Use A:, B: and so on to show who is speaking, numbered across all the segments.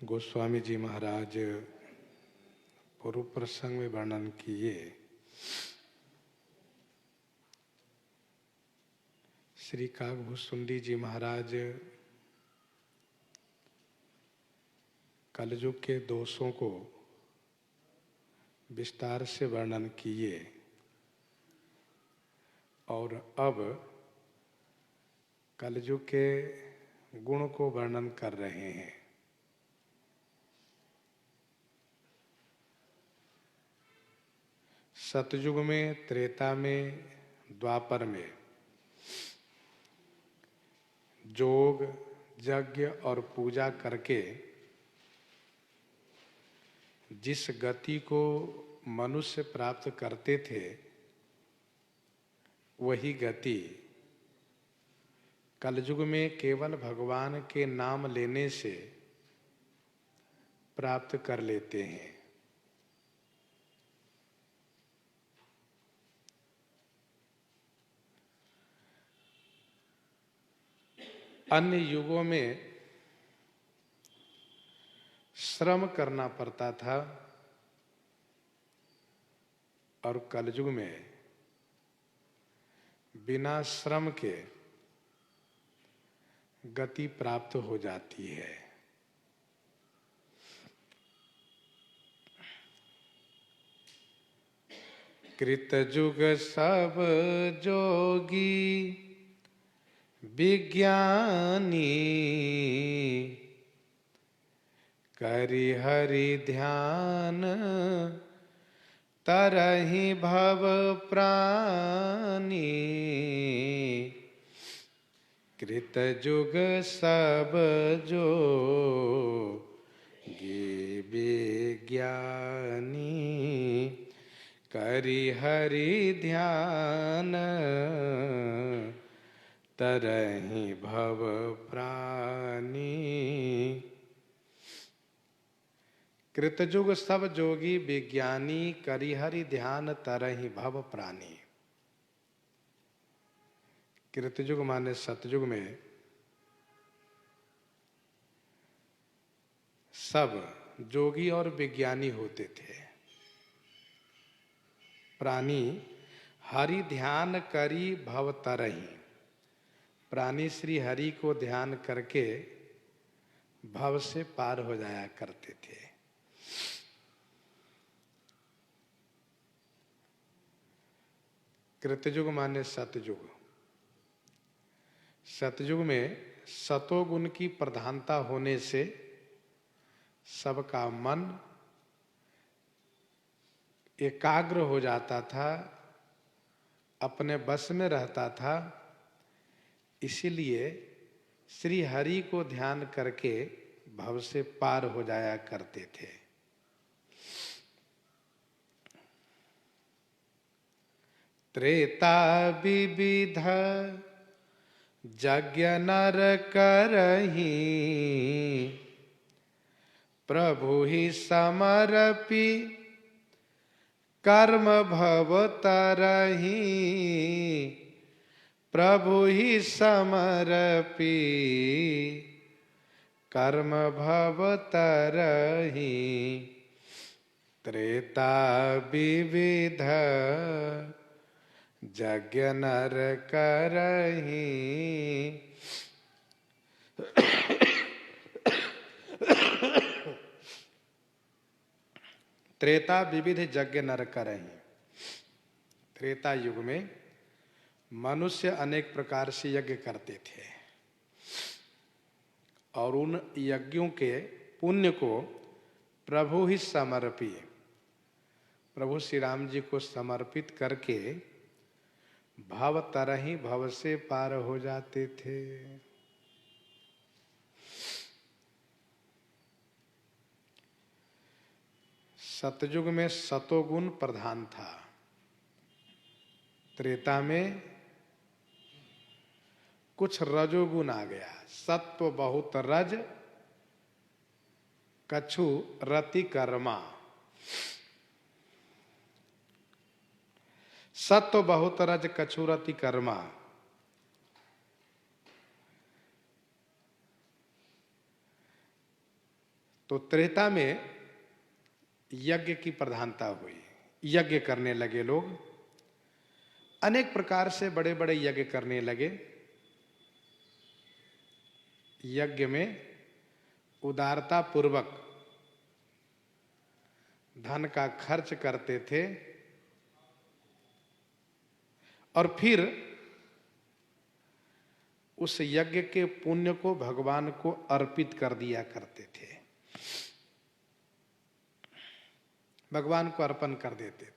A: गोस्वामी जी महाराज पूर्व प्रसंग में वर्णन किए। श्री काकभूषुंडी जी महाराज कलयुग के दोषों को विस्तार से वर्णन किए और अब कलयुग के गुण को वर्णन कर रहे हैं। सतयुग में, त्रेता में, द्वापर में जोग, यज्ञ और पूजा करके जिस गति को मनुष्य प्राप्त करते थे, वही गति कलयुग में केवल भगवान के नाम लेने से प्राप्त कर लेते हैं। अन्य युगों में श्रम करना पड़ता था और कलयुग में बिना श्रम के गति प्राप्त हो जाती है। कृतयुग सब जोगी विज्ञानी करि हरि ध्यान तरहि भव प्राणी। कृतयुग सब जोगी विज्ञानी करि हरि ध्यान तरहि भव प्राणी। कृतयुग सब जोगी विज्ञानी करि हरि ध्यान तरहि भव प्राणी। कृतयुग माने सतयुग में सब जोगी और विज्ञानी होते थे। प्राणी हरि ध्यान करी भव तरहि, प्राणी श्री हरि को ध्यान करके भव से पार हो जाया करते थे। कृतयुग माने सतयुग। सतयुग में सतोगुण की प्रधानता होने से सबका मन एकाग्र हो जाता था, अपने बस में रहता था। इसीलिए श्री हरि को ध्यान करके भव से पार हो जाया करते थे। त्रेता विविध यज्ञ नर करहि, प्रभु ही समर्पि कर्म भव तरहि। प्रभु ही समर्पि कर्म भव तरहि। त्रेता विविध यज्ञ नर करहि। त्रेता विविध यज्ञ नर करहि। त्रेता युग में मनुष्य अनेक प्रकार से यज्ञ करते थे और उन यज्ञों के पुण्य को प्रभु ही समर्पी, प्रभु श्री राम जी को समर्पित करके भव तरहि भव से पार हो जाते थे। सतयुग में सतोगुण प्रधान था। त्रेता में कुछ रजोगुण आ गया। सत्व बहुत रज कछु रति कर्मा। सत्व बहुत रज कछु रति कर्मा। तो त्रेता में यज्ञ की प्रधानता हुई, यज्ञ करने लगे लोग, अनेक प्रकार से बड़े बड़े यज्ञ करने लगे। यज्ञ में उदारता पूर्वक धन का खर्च करते थे और फिर उस यज्ञ के पुण्य को भगवान को अर्पित कर दिया करते थे, भगवान को अर्पण कर देते थे।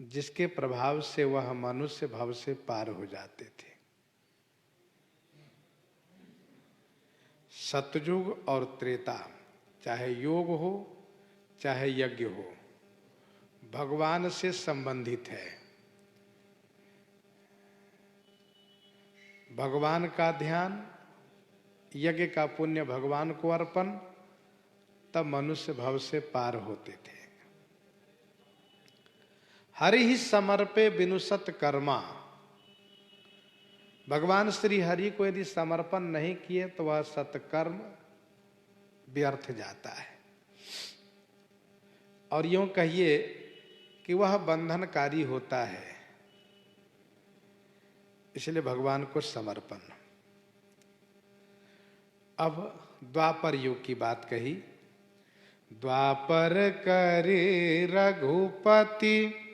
A: जिसके प्रभाव से वह मनुष्य भव से पार हो जाते थे। सतयुग और त्रेता, चाहे योग हो चाहे यज्ञ हो, भगवान से संबंधित है। भगवान का ध्यान, यज्ञ का पुण्य भगवान को अर्पण, तब मनुष्य भव से पार होते थे। हरि ही समर्पे विनुसत कर्मा, भगवान श्री हरि को यदि समर्पण नहीं किए तो वह सत्कर्म व्यर्थ जाता है। और यूं कहिए कि वह बंधनकारी होता है, इसलिए भगवान को समर्पण। अब द्वापर युग की बात कही। द्वापर करे रघुपति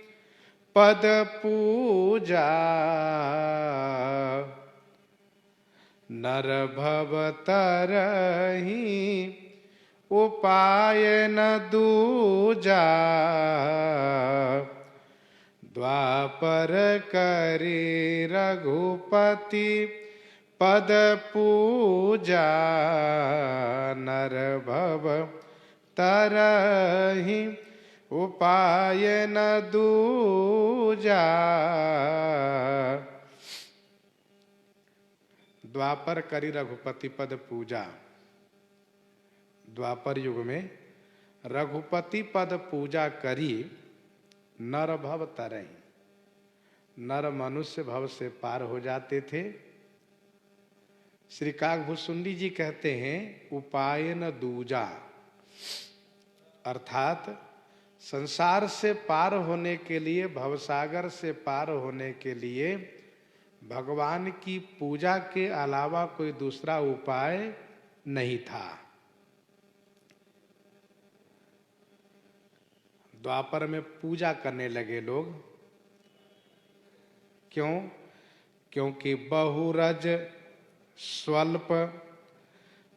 A: पद पूजा, नर भव तरहि उपाय न दूजा। द्वापर करे रघुपति पद पूजा, नर भव तरहि उपाय न दूजा। द्वापर करी रघुपति पद पूजा। द्वापर युग में रघुपति पद पूजा करी नर भव तरहि, नर मनुष्य भव से पार हो जाते थे। श्री काकभूषुंडी जी कहते हैं उपाय न दूजा, अर्थात संसार से पार होने के लिए, भवसागर से पार होने के लिए भगवान की पूजा के अलावा कोई दूसरा उपाय नहीं था। द्वापर में पूजा करने लगे लोग। क्यों? क्योंकि बहुरज स्वल्प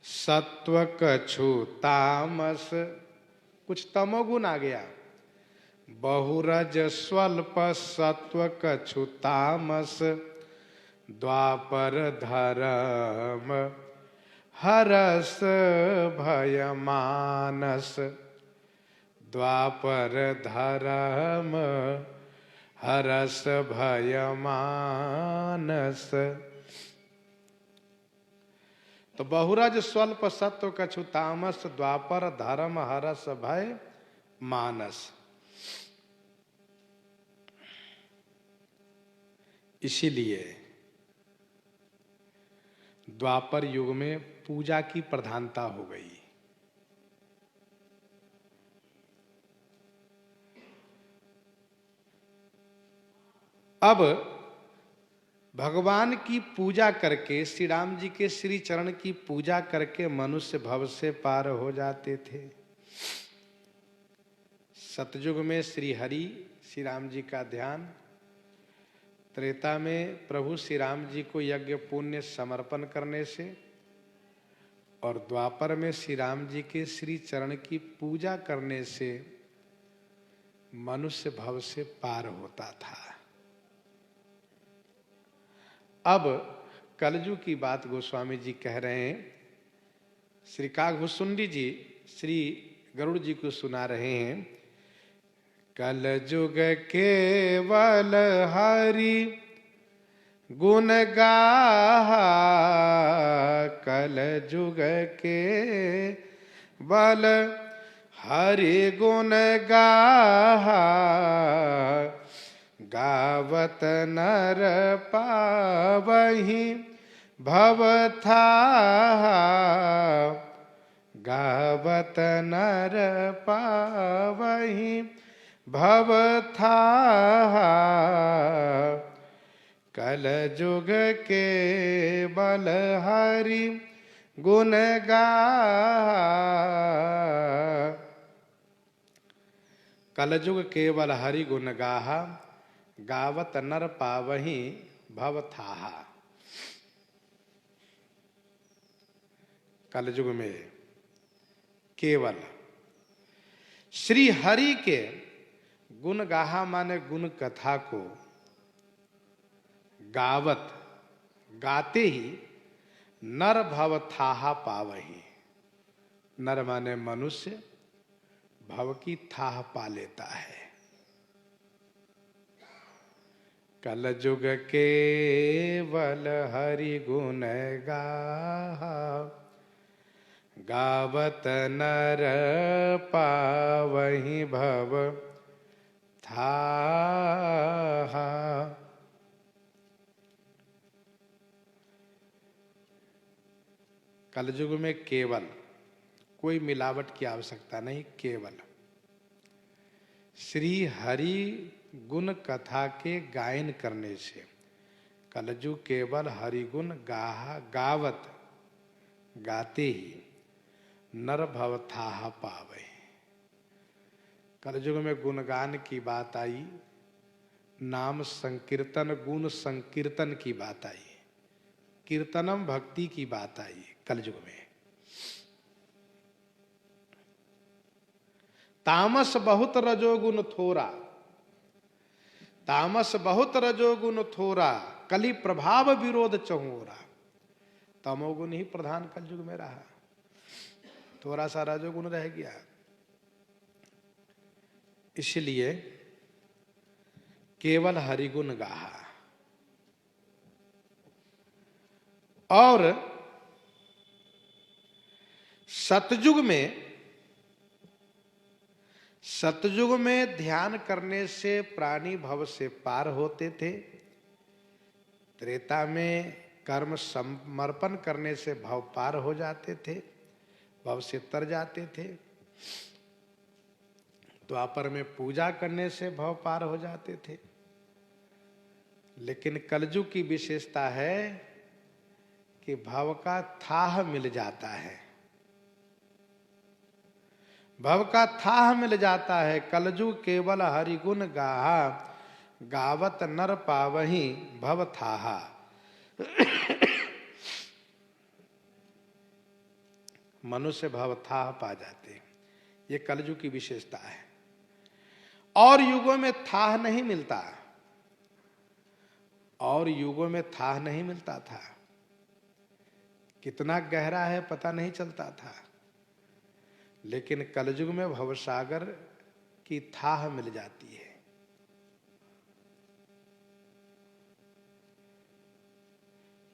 A: सत्व कछु तामस, कुछ तमोगुण आ गया। बहुरज स्वल्प सत्व कछु तामस, द्वापर धर्म हरस भय मानस। द्वापर धर्म हरस भय मानस। तो बहुरज स्वल्प सत्व कछु तामस, द्वापर धर्म हरस भय मानस। इसीलिए द्वापर युग में पूजा की प्रधानता हो गई। अब भगवान की पूजा करके, श्री राम जी के श्री चरण की पूजा करके मनुष्य भव से पार हो जाते थे। सतयुग में श्री हरि श्री राम जी का ध्यान, त्रेता में प्रभु श्री राम जी को यज्ञ पुण्य समर्पण करने से, और द्वापर में श्री राम जी के श्री चरण की पूजा करने से मनुष्य भव से पार होता था। अब कलयुग की बात गोस्वामी जी कह रहे हैं। श्री काकभूषुंडी जी श्री गरुड़ जी को सुना रहे हैं। कलयुग केवल हरि गुण गाहा, कलयुग केवल हरि गुण गाहा, गावत नर पावहि भव थाहा। गावत नर पावहि भव थाहा। कल जुग के बल हरि गुण गाहा। कलजुग केवल हरि गुण गाहा। गावत नर पावहि भव थाहा। कलयुग में केवल श्री हरि के गुण गाहा माने गुण कथा को गावत गाते ही नर भव थाहा पावहि। नर माने मनुष्य भव की थाह पा लेता है। कलजुग केवल हरि गुण गाहा। गावत नर पावहि भव थाहा। कलयुग में केवल, कोई मिलावट की आवश्यकता नहीं, केवल श्री हरि गुण कथा के गायन करने से कलयुग केवल हरि गुण गाहा। गावत गाते ही नर भव थाहा पावे। कलयुग में गुणगान की बात आई, नाम संकीर्तन गुण संकीर्तन की बात आई, कीर्तनम भक्ति की बात आई कलयुग में। तामस बहुत रजोगुण थोरा। तामस बहुत रजोगुण थोरा। कली प्रभाव विरोध चहुरा। तमोगुण ही प्रधान कलयुग में रहा, थोड़ा सा रजोगुण रह गया। इसलिए केवल हरिगुण गाहा। और सतयुग में ध्यान करने से प्राणी भव से पार होते थे। त्रेता में कर्म समर्पण करने से भव पार हो जाते थे, भव से तर जाते थे। द्वापर में पूजा करने से भव पार हो जाते थे। लेकिन कलयुग की विशेषता है कि भव का थाह मिल जाता है। भव का थाह मिल जाता है। कलयुग केवल हरिगुण गाहा। गावत नर पावहि भव थाहा। मनुष्य भव थाह पा जाते हैं। ये कलयुग की विशेषता है। और युगों में थाह नहीं मिलता। और युगों में थाह नहीं मिलता था। कितना गहरा है पता नहीं चलता था। लेकिन कलयुग में भवसागर की थाह मिल जाती है।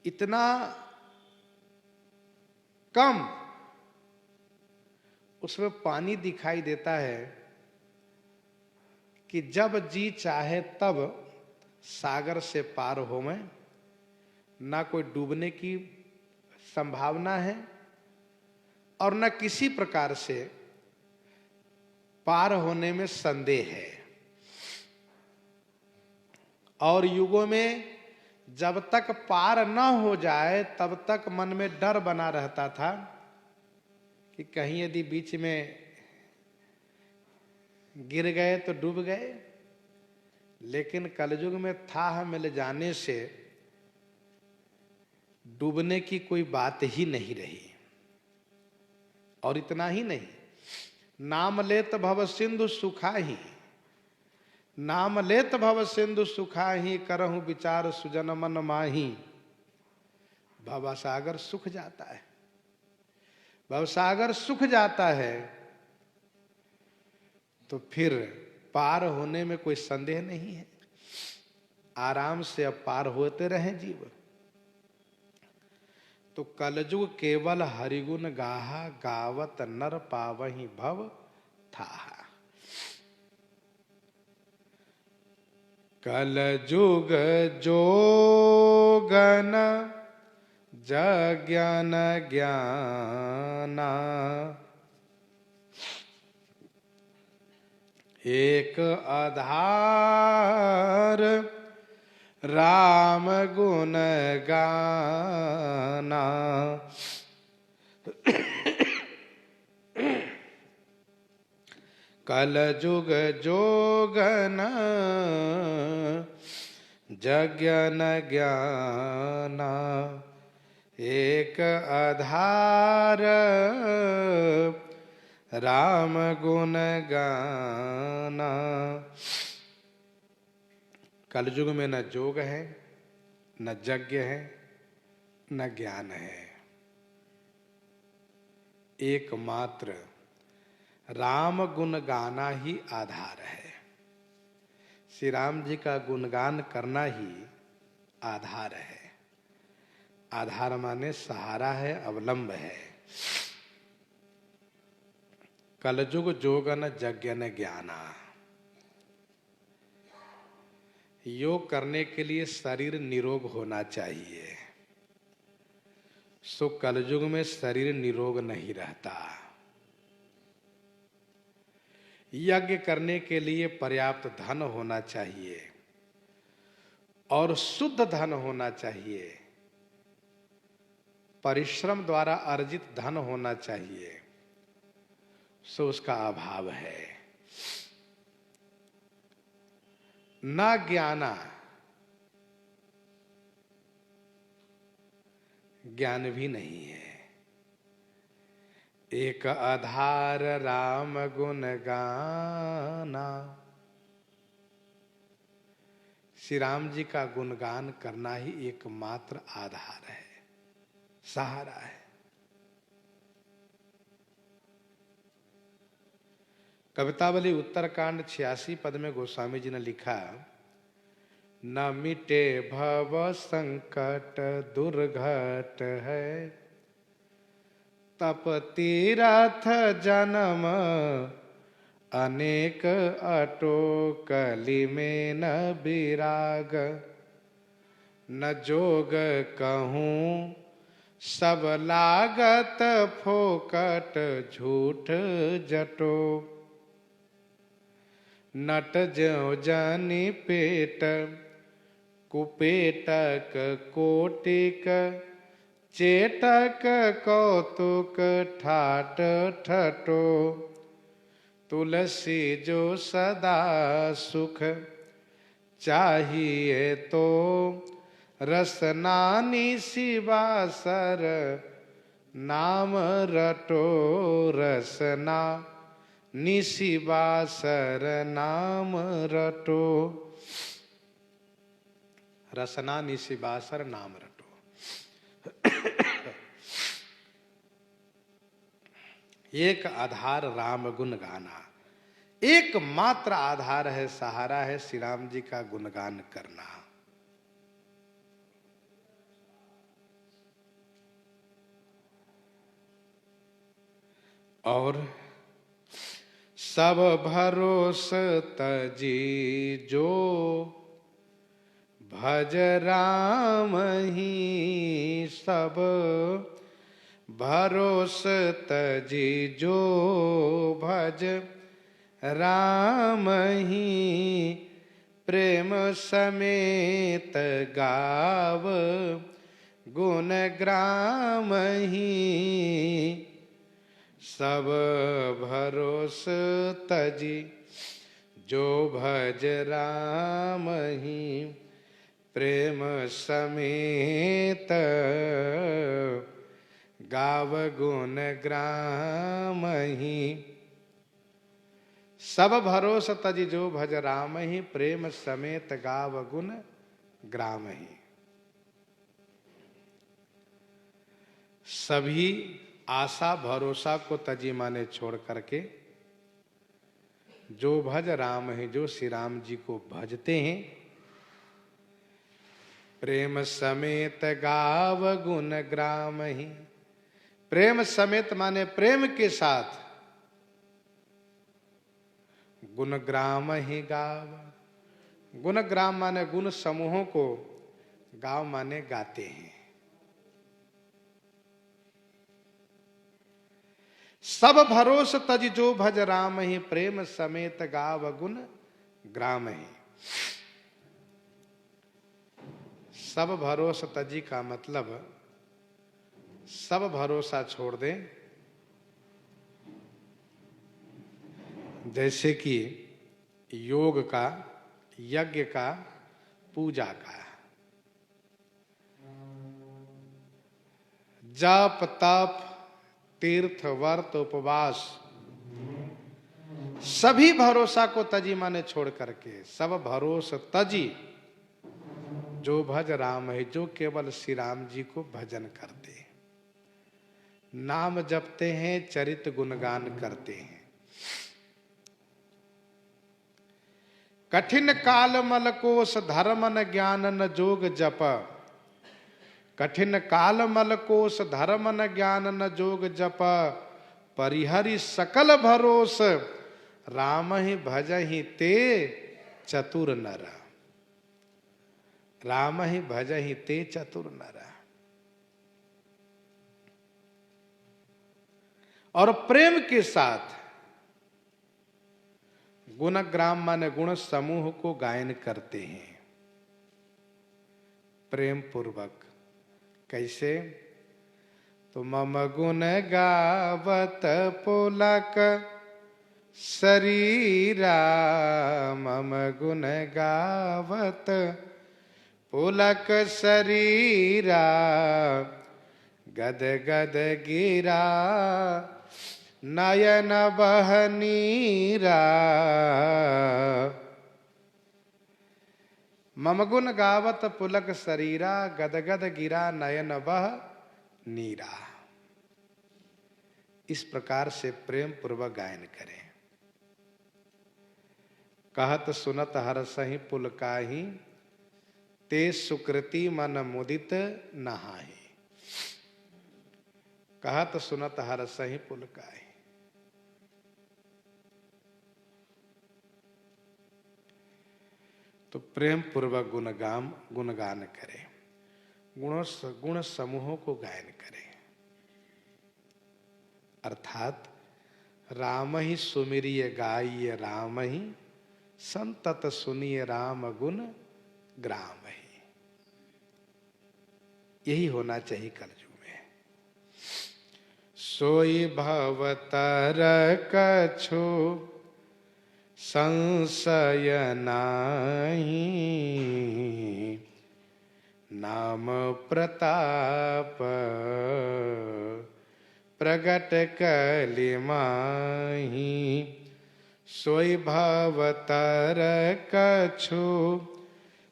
A: इतना कम उसमें पानी दिखाई देता है कि जब जी चाहे तब सागर से पार हो में, ना कोई डूबने की संभावना है और न किसी प्रकार से पार होने में संदेह है। और युगों में जब तक पार न हो जाए तब तक मन में डर बना रहता था कि कहीं यदि बीच में गिर गए तो डूब गए। लेकिन कलयुग में थाह मिल जाने से डूबने की कोई बात ही नहीं रही। और इतना ही नहीं, नाम लेत भव सिंधु सुखाही। नाम लेत भव सिंधु सुखाही। करहु विचार सुजन मन माही। भवसागर सुख जाता है। भवसागर सुख जाता है तो फिर पार होने में कोई संदेह नहीं है। आराम से अब पार होते रहें जीव। तो कलयुग केवल हरिगुण गाहा। गावत नर पावहि भव थाहा। कल जुग जोगन जज्ञान ज्ञाना, एक आधार राम गुण गाना। कल जुग जोगन जज्ञान ज्ञाना, एक आधार राम गुण गाना। कलयुग में न जोग है, न यज्ञ है, न ज्ञान है, एकमात्र राम गुण गाना ही आधार है। श्री राम जी का गुणगान करना ही आधार है। आधार माने सहारा है, अवलंब है। कलयुग जोगन यज्ञन ज्ञाना, योग करने के लिए शरीर निरोग होना चाहिए। सो कलयुग में शरीर निरोग नहीं रहता। यज्ञ करने के लिए पर्याप्त धन होना चाहिए और शुद्ध धन होना चाहिए। परिश्रम द्वारा अर्जित धन होना चाहिए, सो उसका अभाव है। ना ज्ञाना, ज्ञान भी नहीं है। एक आधार राम गुण गाना, श्री राम जी का गुणगान करना ही एकमात्र आधार है, सहारा है। कवितावली उत्तरकांड 86 पद में गोस्वामी जी ने लिखा, न मिटे भव संकट दुर्घट है, तप तीरथ जन्म अनेक अटो, कली में न विराग, न जोग कहूँ सब लागत, फोकट झूठ जटो। नट ज्यों जानी पेट, कुपेटक कोटिक, चेटक कौतुक ठाट ठटो। तुलसी जो सदा सुख चाहिए तो, रसनानी शिवासर नाम रटो। रसना निशिवासर नाम रटो। रसना निशिवासर नाम रटो। एक आधार राम गुण गाना, एकमात्र आधार है, सहारा है श्री राम जी का गुणगान करना। और सब भरोस तजी जो, भज राम ही। सब भरोस तजी जो, भज राम ही। प्रेम समेत गाव गुण ग्राम ही। सब भरोस तजी जो, भज राम ही। प्रेम समेत गाव गुण ग्राम ही। सब भरोस तजी जो, भज राम ही। प्रेम समेत गाव गुण ग्राम ही। सभी आशा भरोसा को तजी माने छोड़ करके, जो भज राम है, जो श्री राम जी को भजते हैं, प्रेम समेत गाव गुण ग्राम ही। प्रेम समेत माने प्रेम के साथ, गुण ग्राम ही गाव गुण ग्राम माने गुण समूहों को, गाव माने गाते हैं। सब भरोस तज जो भज राम ही, प्रेम समेत गाव गुण ग्राम ही। सब भरोस तजी का मतलब सब भरोसा छोड़ दें। जैसे कि योग का, यज्ञ का, पूजा का, जप तप तीर्थ व्रत उपवास, सभी भरोसा को तजी माने छोड़ करके, सब भरोस तजी जो भज राम है, जो केवल श्री राम जी को भजन करते हैं, नाम जपते हैं, चरित गुणगान करते हैं। कठिन काल मल कोस धर्म न ज्ञान न जोग जप, कठिन काल मल कोस धर्म न ज्ञान न जोग जप, परिहरि सकल भरोस राम ही भजहि ते चतुर नर, राम ही भजहि ते चतुर नर। और प्रेम के साथ गुणग्राम माने गुण समूह को गायन करते हैं प्रेम पूर्वक। कैसे? तो मम गुण गावत पुलक शरीरा, मम गुण गावत पुलक शरीरा, गद गद गिरा नयन बहनीरा। मम गुण गावत पुलक शरीरा, गद गद गिरा नयन बह नीरा। इस प्रकार से प्रेम पूर्वक गायन करें। कहत सुनत हरसहि पुलकाहि, ते सुकृति मन मुदित नहाहि। कहत सुनत हरसहि पुलकाहि। तो प्रेम पूर्वक गुणगान करें, गुण समूहों को गायन करें। अर्थात राम ही सुमिरिय गाइय राम ही, संतत सुनिय राम गुण ग्राम ही। यही होना चाहिए कलयुग में। सोई भवतर कछु संशय नाही, नाम प्रताप प्रगट कलि माही। सोई भवतर कछु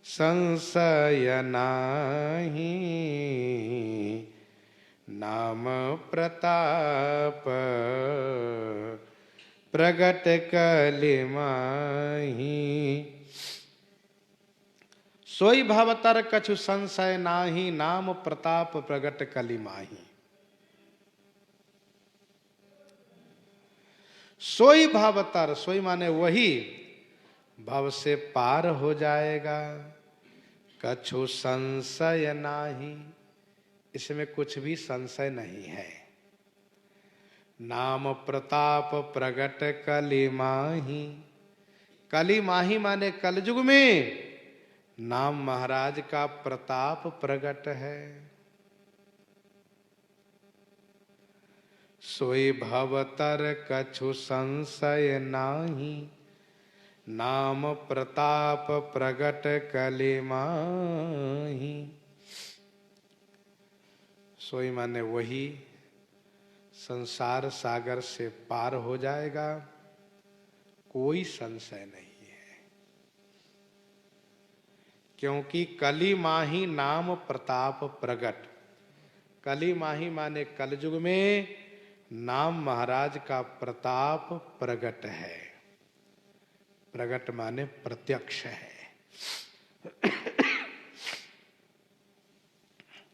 A: संशय नाही, नाम प्रताप प्रगट कलि माही। सोई भवतर कछु संशय नाही, नाम प्रताप प्रगट कलि माही। सोई भवतर, सोई माने वही भव से पार हो जाएगा, कछु संशय नाही, इसमें कुछ भी संशय नहीं है। नाम प्रताप प्रगट कलि माही, कलि माही माने कलयुग में नाम महाराज का प्रताप प्रगट है। सोई भवतर कछु संशय नाही, नाम प्रताप प्रगट कलि माही। सोई माने वही संसार सागर से पार हो जाएगा, कोई संशय नहीं है। क्योंकि कलि माही नाम प्रताप प्रगट, कलि माही माने कलयुग में नाम महाराज का प्रताप प्रगट है। प्रगट माने प्रत्यक्ष है।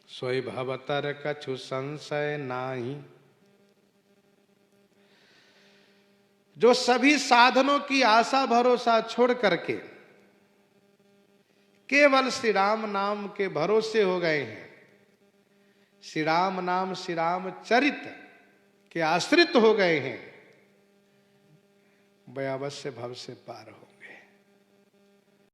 A: सोई भवतर कछु संशय नाही, जो सभी साधनों की आशा भरोसा छोड़ करके केवल श्री राम नाम के भरोसे हो गए हैं, श्री राम नाम श्री राम चरित के आश्रित हो गए हैं, वह अवश्य भव से पार हो।